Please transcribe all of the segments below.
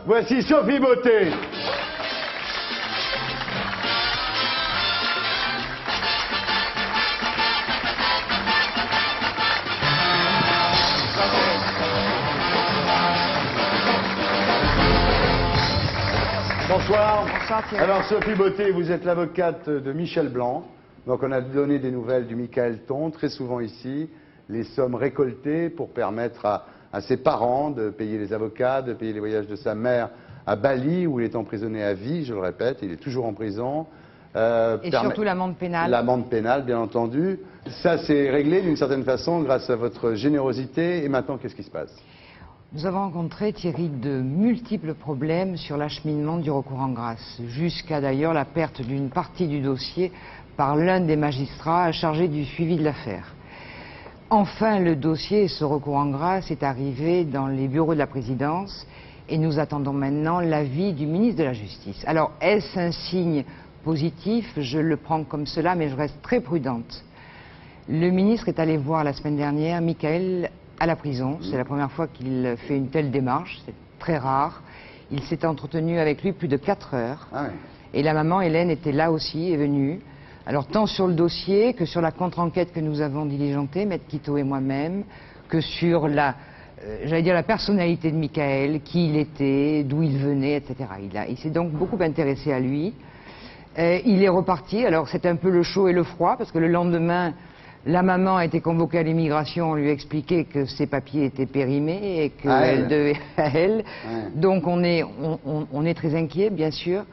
Voici Sophie Beauté. Bonsoir. Bonsoir Thierry. Alors Sophie Beauté, vous êtes l'avocate de Michel Blanc. Donc on a donné des nouvelles du Michael Ton, très souvent ici, les sommes récoltées pour permettre à ses parents de payer les avocats, de payer les voyages de sa mère à Bali, où il est emprisonné à vie, je le répète, il est toujours en prison. Et surtout l'amende pénale. L'amende pénale, bien entendu. Ça, c'est réglé d'une certaine façon grâce à votre générosité. Et maintenant, qu'est-ce qui se passe ? Nous avons rencontré, Thierry, de multiples problèmes sur l'acheminement du recours en grâce, jusqu'à d'ailleurs la perte d'une partie du dossier par l'un des magistrats chargés du suivi de l'affaire. Enfin, le dossier et ce recours en grâce est arrivé dans les bureaux de la présidence et nous attendons maintenant l'avis du ministre de la Justice. Alors, est-ce un signe positif? Je le prends comme cela, mais je reste très prudente. Le ministre est allé voir la semaine dernière Michael à la prison. C'est la première fois qu'il fait une telle démarche, c'est très rare. Il s'est entretenu avec lui plus de 4 heures. Ah oui. Et la maman Hélène était là aussi, est venue. Alors tant sur le dossier que sur la contre-enquête que nous avons diligentée, Maître Quito et moi-même, que sur la, j'allais dire la personnalité de Michael, qui il était, d'où il venait, etc. Il s'est donc beaucoup intéressé à lui. Il est reparti, alors c'est un peu le chaud et le froid, parce que le lendemain, la maman a été convoquée à l'immigration, on lui a expliqué que ses papiers étaient périmés et qu'elle devait à elle. Ouais. Donc on est très inquiet, bien sûr.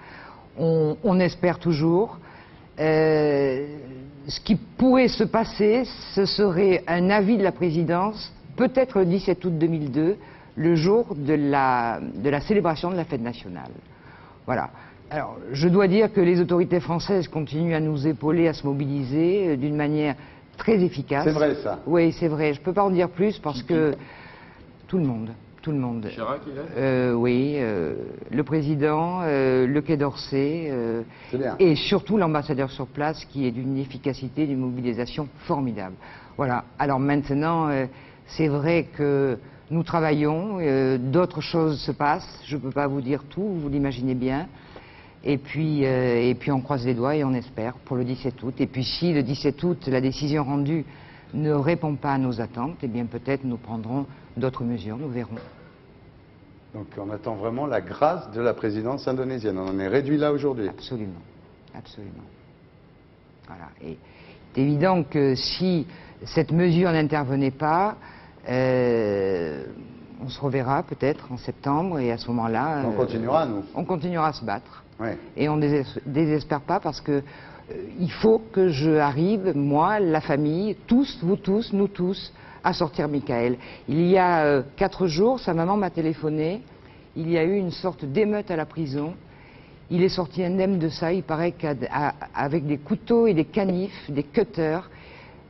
On espère toujours. Ce qui pourrait se passer, ce serait un avis de la présidence, peut-être le 17 août 2002, le jour de la célébration de la fête nationale. Voilà. Alors, je dois dire que les autorités françaises continuent à nous épauler, à se mobiliser d'une manière très efficace. C'est vrai, ça? Oui, c'est vrai. Je ne peux pas en dire plus parce que tout le monde. Chirac, il est oui, le président, le Quai d'Orsay, et surtout l'ambassadeur sur place qui est d'une efficacité, d'une mobilisation formidable. Voilà. Alors maintenant, c'est vrai que nous travaillons, d'autres choses se passent, je ne peux pas vous dire tout, vous l'imaginez bien. Et puis on croise les doigts et on espère pour le 17 août. Et puis si le 17 août, la décision rendue ne répond pas à nos attentes, eh bien peut-être nous prendrons d'autres mesures, nous verrons. Donc on attend vraiment la grâce de la présidence indonésienne. On en est réduit là aujourd'hui. Absolument, absolument. Voilà. Et c'est évident que si cette mesure n'intervenait pas, on se reverra peut-être en septembre et à ce moment-là... On continuera, nous. On continuera à se battre. Ouais. Et on ne désespère pas parce que il faut que je arrive, moi, la famille, tous, vous tous, nous tous, à sortir Michael. Il y a 4 jours, sa maman m'a téléphoné, il y a eu une sorte d'émeute à la prison. Il est sorti indemne de ça, il paraît qu'avec des couteaux et des canifs, des cutters,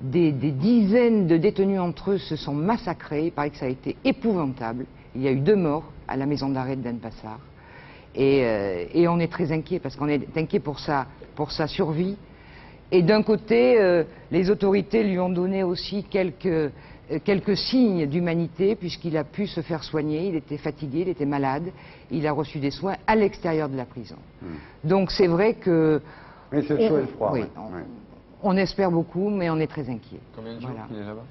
des dizaines de détenus entre eux se sont massacrés, il paraît que ça a été épouvantable. Il y a eu 2 morts à la maison d'arrêt de Denpasar. Et on est très inquiet, parce qu'on est inquiet pour sa survie. Et d'un côté, les autorités lui ont donné aussi quelques signes d'humanité, puisqu'il a pu se faire soigner, il était fatigué, il était malade, il a reçu des soins à l'extérieur de la prison. Donc c'est vrai que... Mais c'est le chaud et le froid. Oui, on espère beaucoup, mais on est très inquiet. Combien de jours il est là-bas?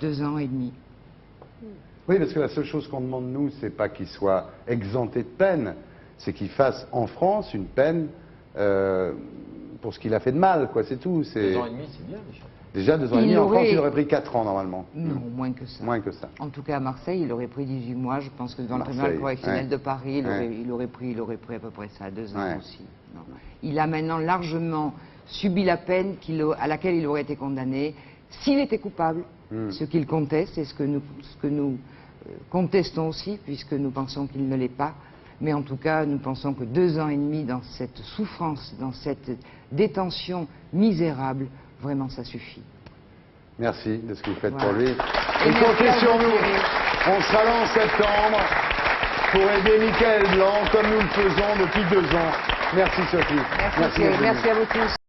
2 ans et demi. Oui, parce que la seule chose qu'on demande, nous, c'est pas qu'il soit exempté de peine, c'est qu'il fasse en France une peine pour ce qu'il a fait de mal, quoi, c'est tout. 2 ans et demi, c'est bien, déjà. Déjà 2 ans et demi, en France, il aurait pris 4 ans, normalement. Non, moins que ça. Moins que ça. En tout cas, à Marseille, il aurait pris 18 mois. Je pense que dans le tribunal correctionnel de Paris, il aurait pris à peu près ça, 2 ans aussi. Non. Il a maintenant largement subi la peine à laquelle il aurait été condamné s'il était coupable, ce qu'il conteste et ce que nous contestons aussi, puisque nous pensons qu'il ne l'est pas. Mais en tout cas, nous pensons que 2 ans et demi dans cette souffrance, dans cette détention misérable, vraiment ça suffit. Merci de ce que vous faites pour lui. Et comptez sur nous. On sera là en septembre pour aider Michael Blanc comme nous le faisons depuis 2 ans. Merci Sophie. Merci à vous tous.